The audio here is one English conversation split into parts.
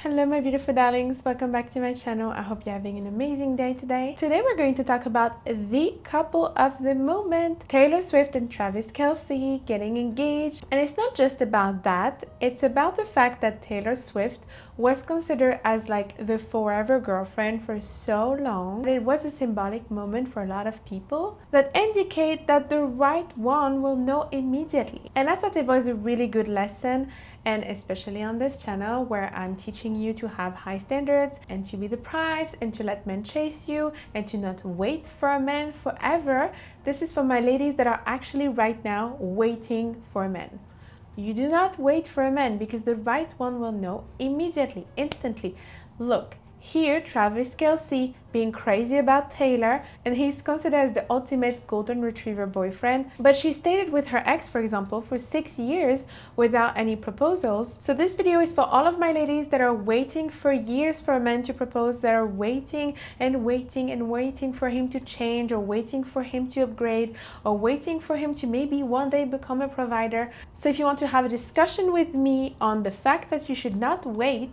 Hello my beautiful darlings, welcome back to my channel. I hope you're having an amazing day today. Today we're going to talk about the couple of the moment, Taylor Swift and Travis Kelce getting engaged. And it's not just about that, it's about the fact that Taylor Swift was considered as like the forever girlfriend for so long. It was a symbolic moment for a lot of people that indicate that the right one will know immediately. And I thought it was a really good lesson, and especially on this channel where I'm teaching you to have high standards and to be the prize and to let men chase you and to not wait for a man forever. This is for my ladies that are actually right now waiting for a man. You do not wait for a man because the right one will know immediately, instantly. Look, here Travis Kelce being crazy about Taylor, and he's considered as the ultimate golden retriever boyfriend, but she stayed with her ex, for example, for 6 years without any proposals. So this video is for all of my ladies that are waiting for years for a man to propose, that are waiting and waiting and waiting for him to change, or waiting for him to upgrade, or waiting for him to maybe one day become a provider. So if you want to have a discussion with me on the fact that you should not wait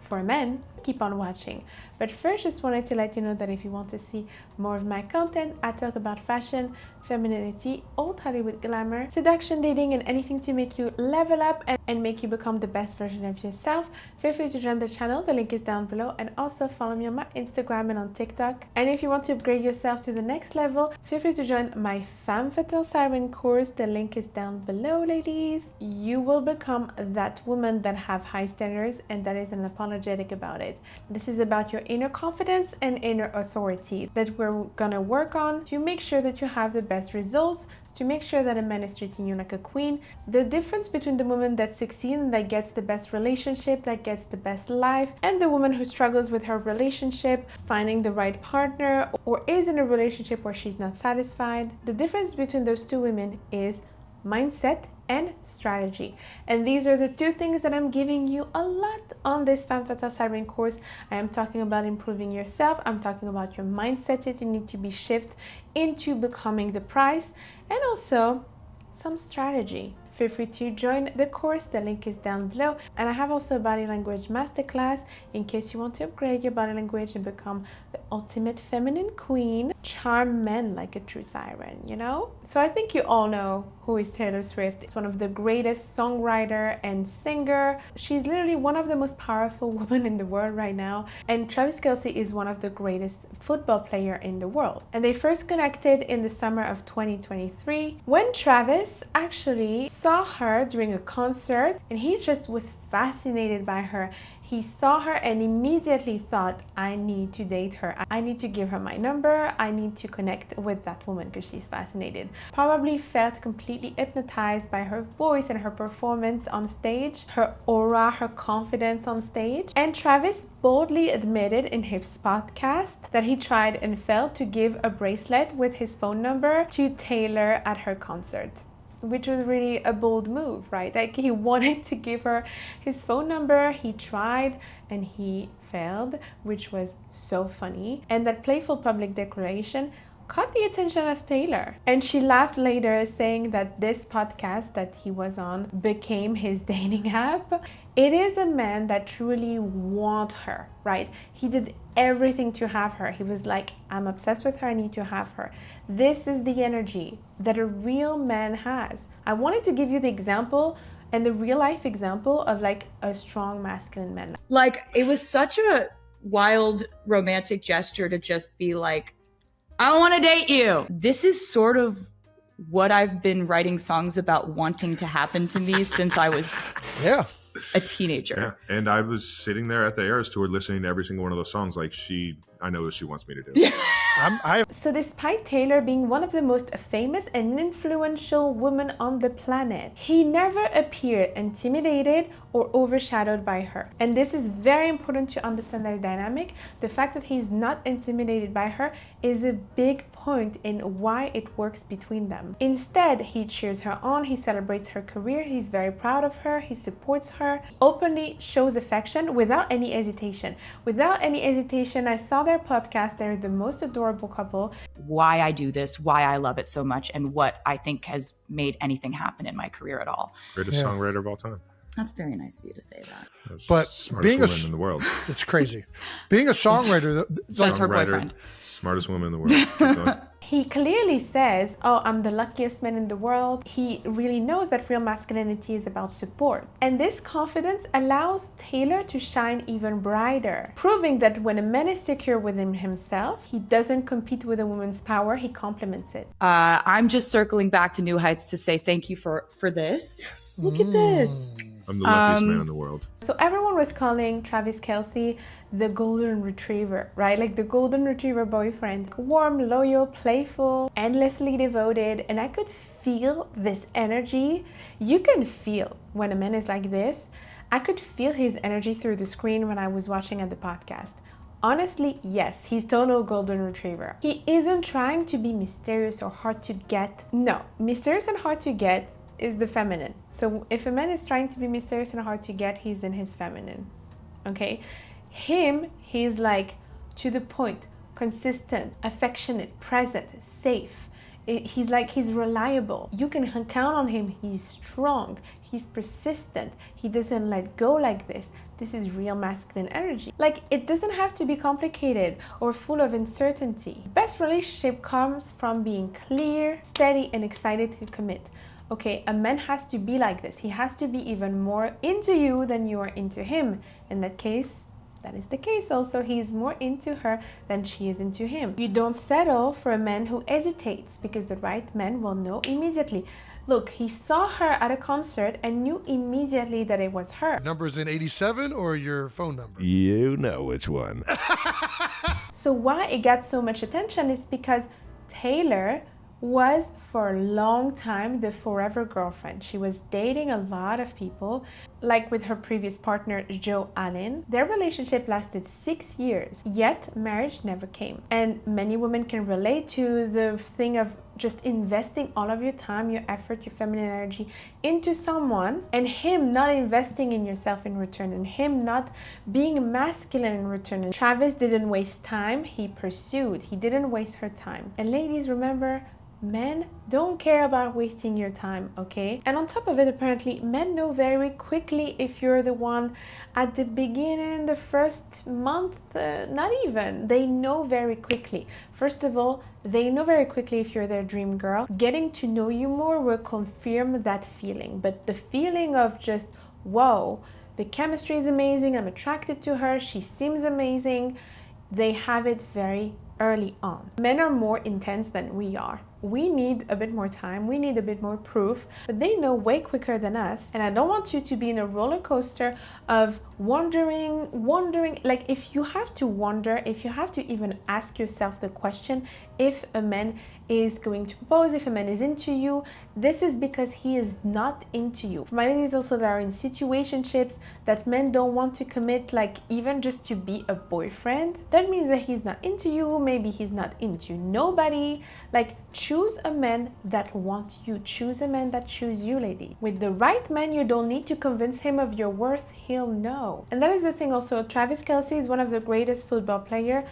for men, keep on watching. But first, just wanted to let you know that if you want to see more of my content, I talk about fashion, femininity, old Hollywood glamour, seduction, dating, and anything to make you level up and make you become the best version of yourself. Feel free to join the channel, the link is down below, and also follow me on my Instagram and on TikTok. And if you want to upgrade yourself to the next level, feel free to join my Femme Fatale Siren course, the link is down below, ladies. You will become that woman that have high standards and that is unapologetic about it. This is about your inner confidence and inner authority that we're gonna work on to make sure that you have the best results, to make sure that a man is treating you like a queen. The difference between the woman that succeeds and that gets the best relationship, that gets the best life, and the woman who struggles with her relationship, finding the right partner, or is in a relationship where she's not satisfied. The difference between those two women is mindset and strategy. And these are the two things that I'm giving you a lot on this Femme Fatale Siren course. I am talking about improving yourself. I'm talking about your mindset that you need to be shifted into becoming the prize, and also some strategy. Feel free to join the course, the link is down below. And I have also a body language masterclass in case you want to upgrade your body language and become the ultimate feminine queen, charm men like a true siren, you know? So I think you all know who is Taylor Swift. It's one of the greatest songwriter and singer. She's literally one of the most powerful women in the world right now. And Travis Kelce is one of the greatest football player in the world. And they first connected in the summer of 2023 when Travis actually saw her during a concert, and he just was fascinated by her. He saw her and immediately thought, I need to date her. I need to give her my number. I need to connect with that woman because she's fascinated. Probably felt completely hypnotized by her voice and her performance on stage, her aura, her confidence on stage. And Travis boldly admitted in his podcast that he tried and failed to give a bracelet with his phone number to Taylor at her concert, which was really a bold move, right? Like, he wanted to give her his phone number, he tried and he failed, which was so funny. And that playful public declaration caught the attention of Taylor. And she laughed later, saying that this podcast that he was on became his dating app. It is a man that truly wants her, right? He did everything to have her. He was like, I'm obsessed with her, I need to have her. This is the energy that a real man has. I wanted to give you the example and the real life example of like a strong masculine man. Like, it was such a wild romantic gesture to just be like, I want to date you. This is sort of what I've been writing songs about wanting to happen to me since I was a teenager. Yeah. And I was sitting there at the Eras Tour listening to every single one of those songs like, I know what she wants me to do. So despite Taylor being one of the most famous and influential women on the planet, he never appeared intimidated or overshadowed by her. And this is very important to understand their dynamic. The fact that he's not intimidated by her is a big point in why it works between them. Instead, he cheers her on, he celebrates her career, he's very proud of her, he supports her, openly shows affection without any hesitation. Without any hesitation, I saw their podcast, they're the most adorable couple. Why I do this, why I love it so much, and what I think has made anything happen in my career at all. Greatest songwriter of all time. That's very nice of you to say that. But Smartest being woman in the world. it's crazy. Being a songwriter, Says her Songwriter, boyfriend. Smartest woman in the world. Keep going. He clearly says, oh, I'm the luckiest man in the world. He really knows that real masculinity is about support. And this confidence allows Taylor to shine even brighter, proving that when a man is secure within himself, he doesn't compete with a woman's power, he complements it. I'm just circling back to New Heights to say thank you for this. Yes. Look at this. I'm the luckiest man in the world. So everyone was calling Travis Kelce the golden retriever, right? Like the golden retriever boyfriend. Warm, loyal, playful, endlessly devoted. And I could feel this energy. You can feel when a man is like this. I could feel his energy through the screen when I was watching at the podcast. Honestly, yes, he's total golden retriever. He isn't trying to be mysterious or hard to get. No, mysterious and hard to get is the feminine. So if a man is trying to be mysterious and hard to get, he's in his feminine. Okay? He's like to the point, consistent, affectionate, present, safe. He's reliable. You can count on him. He's strong. He's persistent. He doesn't let go like this. This is real masculine energy. Like, it doesn't have to be complicated or full of uncertainty. Best relationship comes from being clear, steady, and excited to commit. Okay, a man has to be like this. He has to be even more into you than you are into him. In that case, that is the case also. He is more into her than she is into him. You don't settle for a man who hesitates, because the right man will know immediately. Look, he saw her at a concert and knew immediately that it was her. Numbers in 87 or your phone number? You know which one. So why it got so much attention is because Taylor was for a long time the forever girlfriend. She was dating a lot of people, like with her previous partner Joe Allen. Their relationship lasted 6 years, yet marriage never came. And many women can relate to the thing of just investing all of your time, your effort, your feminine energy into someone, and him not investing in yourself in return, and him not being masculine in return. And Travis didn't waste time, he pursued. He didn't waste her time. And ladies, remember, men don't care about wasting your time, okay? And on top of it, apparently, men know very quickly if you're the one at the beginning, the first month, not even. They know very quickly. First of all, they know very quickly if you're their dream girl. Getting to know you more will confirm that feeling. But the feeling of just, whoa, the chemistry is amazing, I'm attracted to her, she seems amazing, they have it very early on. Men are more intense than we are. We need a bit more time, we need a bit more proof, but they know way quicker than us. And I don't want you to be in a roller coaster of wondering, like if you have to wonder, if you have to even ask yourself the question, if a man is going to propose, if a man is into you, this is because he is not into you. For my ladies also that are in situationships that men don't want to commit, like even just to be a boyfriend, that means that he's not into you, maybe he's not into nobody. Like, choose a man that wants you. Choose a man that chooses you, lady. With the right man, you don't need to convince him of your worth. He'll know. And that is the thing also. Travis Kelce is one of the greatest football players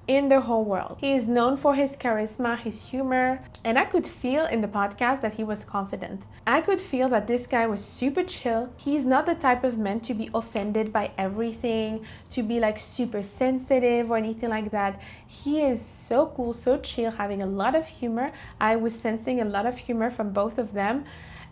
in the whole world. He is known for his charisma, his humor, and I could feel in the podcast that he was confident. I could feel that this guy was super chill. He's not the type of man to be offended by everything, to be like super sensitive or anything like that. He is so cool, so chill, having a lot of humor. I was sensing a lot of humor from both of them.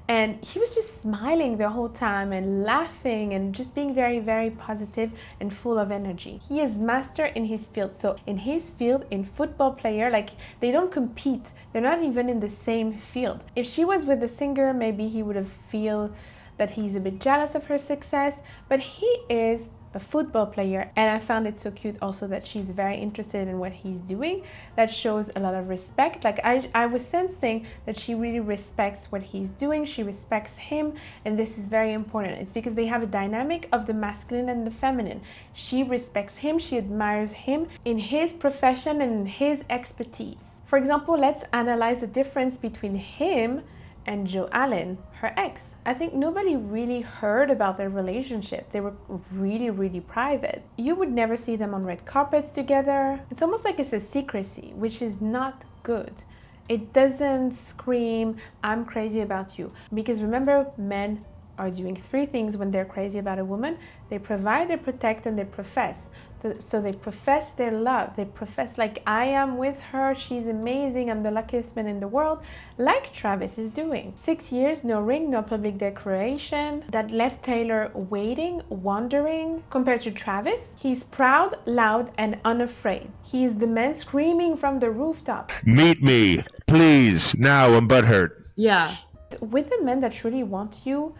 And he was just smiling the whole time and laughing and just being very, very positive and full of energy. He is master in his field. So in his field, in football player, like they don't compete. They're not even in the same field. If she was with a singer, maybe he would have feel that he's a bit jealous of her success, but he is a football player, and I found it so cute also that she's very interested in what he's doing. That shows a lot of respect. Like I was sensing that she really respects what he's doing, she respects him, and this is very important. It's because they have a dynamic of the masculine and the feminine. She respects him, she admires him in his profession and in his expertise. For example, let's analyze the difference between him and Joe Allen, her ex. I think nobody really heard about their relationship. They were really, really private. You would never see them on red carpets together. It's almost like it's a secrecy, which is not good. It doesn't scream, I'm crazy about you. Because remember, men are doing three things when they're crazy about a woman. They provide, they protect, and they profess. So they profess their love. They profess like, I am with her, she's amazing, I'm the luckiest man in the world, like Travis is doing. 6 years, no ring, no public declaration. That left Taylor waiting, wondering. Compared to Travis, he's proud, loud, and unafraid. He is the man screaming from the rooftop. Meet me, please. Now I'm butthurt. Yeah. With the men that truly want you,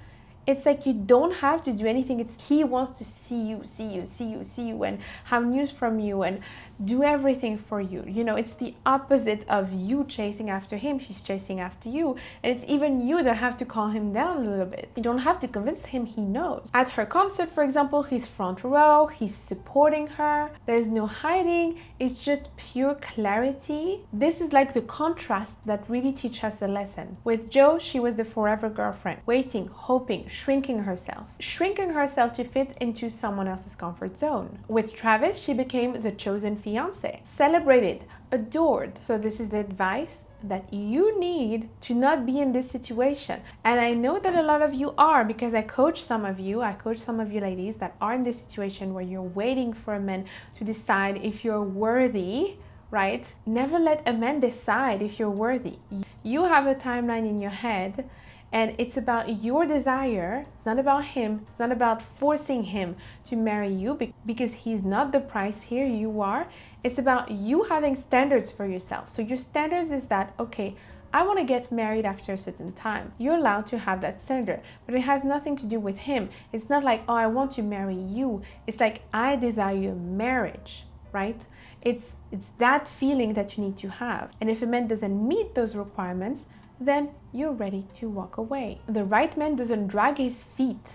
it's like you don't have to do anything. It's he wants to see you and have news from you and do everything for you. You know, it's the opposite of you chasing after him. She's chasing after you. And it's even you that have to calm him down a little bit. You don't have to convince him, he knows. At her concert, for example, he's front row, he's supporting her. There's no hiding. It's just pure clarity. This is like the contrast that really teaches us a lesson. With Jo, she was the forever girlfriend, waiting, hoping, shrinking herself to fit into someone else's comfort zone. With Travis, she became the chosen fiance, celebrated, adored. So this is the advice that you need to not be in this situation. And I know that a lot of you are, because I coach some of you ladies that are in this situation where you're waiting for a man to decide if you're worthy, right? Never let a man decide if you're worthy. You have a timeline in your head, and it's about your desire. It's not about him. It's not about forcing him to marry you because he's not the price here, you are. It's about you having standards for yourself. So your standards is that, okay, I want to get married after a certain time. You're allowed to have that standard, but it has nothing to do with him. It's not like, oh, I want to marry you. It's like, I desire marriage, right? It's that feeling that you need to have. And if a man doesn't meet those requirements, then you're ready to walk away. The right man doesn't drag his feet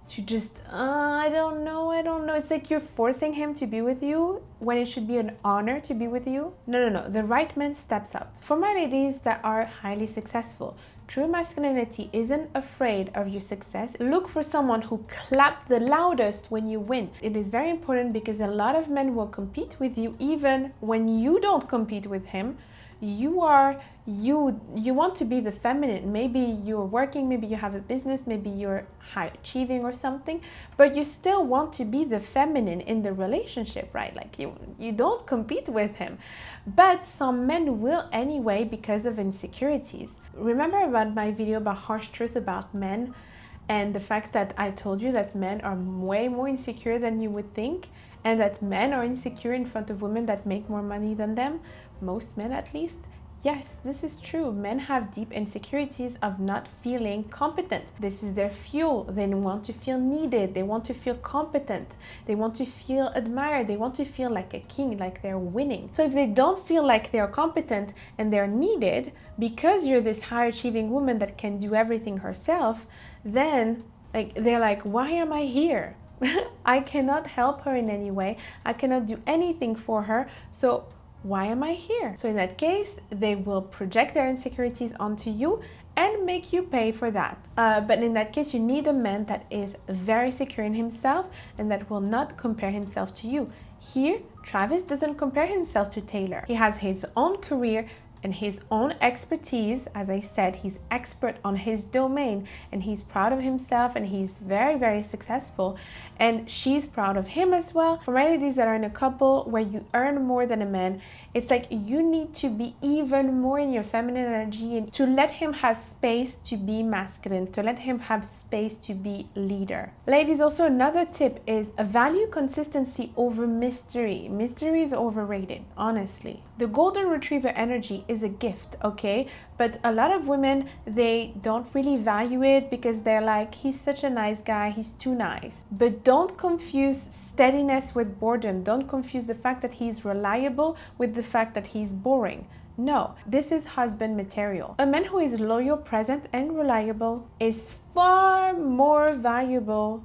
to just, I don't know. It's like you're forcing him to be with you when it should be an honor to be with you. No. The right man steps up. For my ladies that are highly successful, true masculinity isn't afraid of your success. Look for someone who claps the loudest when you win. It is very important because a lot of men will compete with you even when you don't compete with him. You want to be the feminine. Maybe you're working, maybe you have a business, maybe you're high achieving or something, but you still want to be the feminine in the relationship, right? Like you don't compete with him. But some men will anyway because of insecurities. Remember about my video about harsh truth about men and the fact that I told you that men are way more insecure than you would think, and that men are insecure in front of women that make more money than them, most men at least. Yes, this is true. Men have deep insecurities of not feeling competent. This is their fuel. They want to feel needed. They want to feel competent. They want to feel admired. They want to feel like a king, like they're winning. So if they don't feel like they're competent and they're needed because you're this high achieving woman that can do everything herself, then they're like, why am I here? I cannot help her in any way. I cannot do anything for her. So why am I here? So in that case, they will project their insecurities onto you and make you pay for that. But in that case, you need a man that is very secure in himself and that will not compare himself to you. Here, Travis doesn't compare himself to Taylor. He has his own career and his own expertise. As I said, he's expert on his domain and he's proud of himself and he's very, very successful. And she's proud of him as well. For my ladies that are in a couple where you earn more than a man, it's like you need to be even more in your feminine energy and to let him have space to be masculine, to let him have space to be leader. Ladies, also another tip is value consistency over mystery. Mystery is overrated, honestly. The golden retriever energy is a gift, okay? But a lot of women, they don't really value it because they're like, he's such a nice guy, he's too nice. But don't confuse steadiness with boredom. Don't confuse the fact that he's reliable with the fact that he's boring. No, this is husband material. A man who is loyal, present, and reliable is far more valuable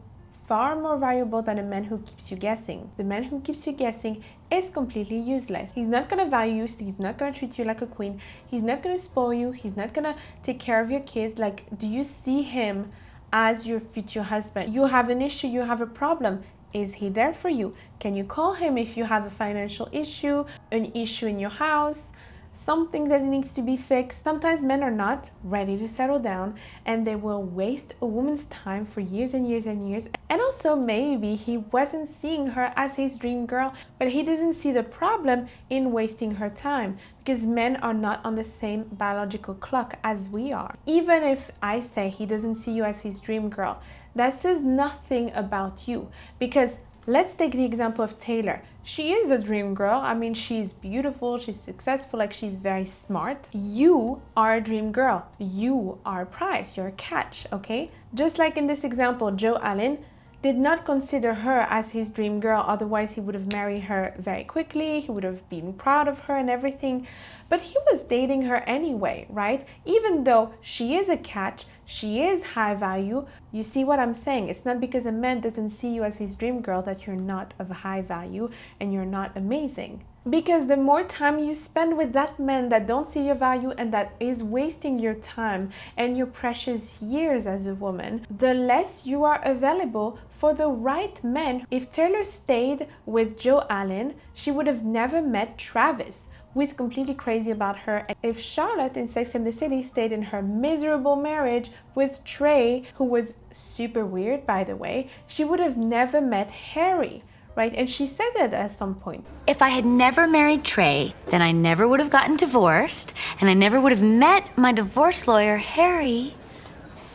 than a man who keeps you guessing. The man who keeps you guessing is completely useless. He's not gonna value you, he's not gonna treat you like a queen, he's not gonna spoil you, he's not gonna take care of your kids. Like, do you see him as your future husband? You have an issue, you have a problem. Is he there for you? Can you call him if you have a financial issue, an issue in your house? something that needs to be fixed. Sometimes men are not ready to settle down and they will waste a woman's time for years and years and years. And also maybe he wasn't seeing her as his dream girl, but he doesn't see the problem in wasting her time because men are not on the same biological clock as we are. Even if I say he doesn't see you as his dream girl, that says nothing about you, because let's take the example of Taylor. She is a dream girl. I mean, she's beautiful, she's successful, like she's very smart. You are a dream girl. You are a prize, you're a catch, okay? Just like in this example, Joe Allen did not consider her as his dream girl, otherwise he would have married her very quickly, he would have been proud of her and everything, but he was dating her anyway, right? Even though she is a catch, she is high value. You see what I'm saying? It's not because a man doesn't see you as his dream girl that you're not of high value and you're not amazing. Because the more time you spend with that man that don't see your value and that is wasting your time and your precious years as a woman, the less you are available for the right man. If Taylor stayed with Joe Allen, she would have never met Travis, who is completely crazy about her. And if Charlotte in Sex and the City stayed in her miserable marriage with Trey, who was super weird, by the way, she would have never met Harry. Right? And she said that at some point. If I had never married Trey, then I never would have gotten divorced, and I never would have met my divorce lawyer, Harry,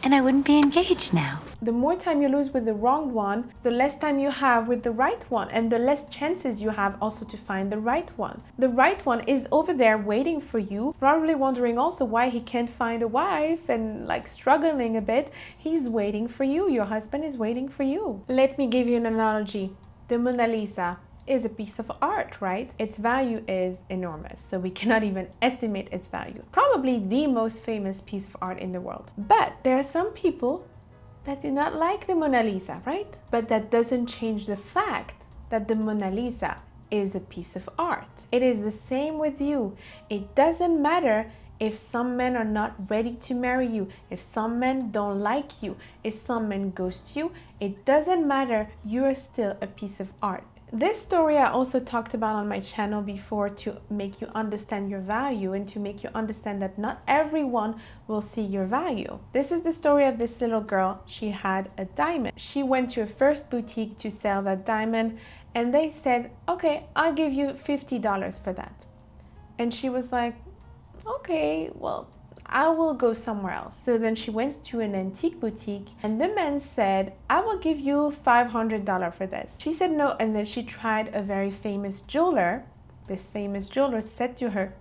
and I wouldn't be engaged now. The more time you lose with the wrong one, the less time you have with the right one, and the less chances you have also to find the right one. The right one is over there waiting for you, probably wondering also why he can't find a wife and like struggling a bit. He's waiting for you. Your husband is waiting for you. Let me give you an analogy. The Mona Lisa is a piece of art, right? Its value is enormous, so we cannot even estimate its value. Probably the most famous piece of art in the world. But there are some people that do not like the Mona Lisa, right? But that doesn't change the fact that the Mona Lisa is a piece of art. It is the same with you. It doesn't matter if some men are not ready to marry you, if some men don't like you, if some men ghost you, it doesn't matter, you are still a piece of art. This story I also talked about on my channel before to make you understand your value and to make you understand that not everyone will see your value. This is the story of this little girl. She had a diamond. She went to a first boutique to sell that diamond and they said, okay, I'll give you $50 for that. And she was like, okay, well, I will go somewhere else. So then she went to an antique boutique and the man said, I will give you $500 for this. She said no, and then she tried a very famous jeweler. This famous jeweler said to her,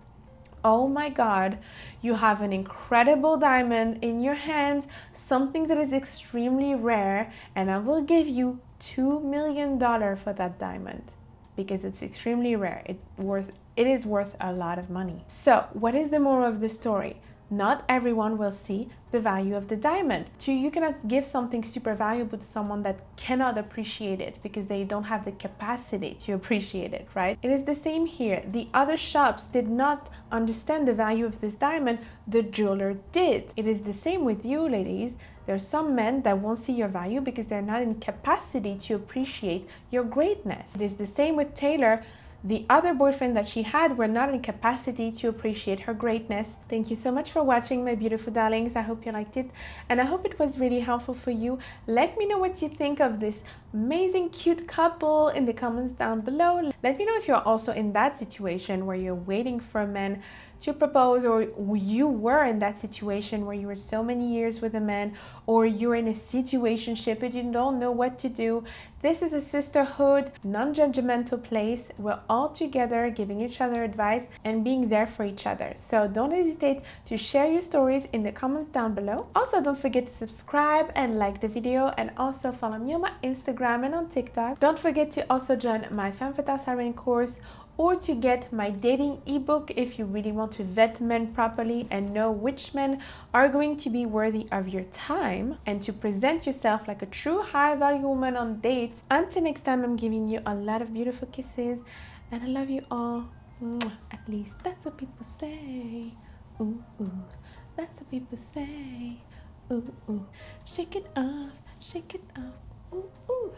oh my God, you have an incredible diamond in your hands, something that is extremely rare, and I will give you $2 million for that diamond because it's extremely rare. It is worth a lot of money. So what is the moral of the story? Not everyone will see the value of the diamond. You cannot give something super valuable to someone that cannot appreciate it because they don't have the capacity to appreciate it, right? It is the same here. The other shops did not understand the value of this diamond. The jeweler did. It is the same with you, ladies. There are some men that won't see your value because they're not in capacity to appreciate your greatness. It is the same with Taylor. The other boyfriend that she had were not in capacity to appreciate her greatness. Thank you so much for watching, my beautiful darlings. I hope you liked it and I hope it was really helpful for you. Let me know what you think of this amazing cute couple in the comments down below. Let me know if you're also in that situation where you're waiting for a man to propose, or you were in that situation where you were so many years with a man, or you're in a situationship and you don't know what to do. This is a sisterhood, non-judgmental place. We're all together giving each other advice and being there for each other. So don't hesitate to share your stories in the comments down below. Also, don't forget to subscribe and like the video, and also follow me on my Instagram and on TikTok. Don't forget to also join my Femme Fatale Siren course, or to get my dating ebook if you really want to vet men properly and know which men are going to be worthy of your time, and to present yourself like a true high value woman on dates. Until next time, I'm giving you a lot of beautiful kisses and I love you all. At least that's what people say. Ooh, ooh. That's what people say. Ooh, ooh. Shake it off, ooh, ooh.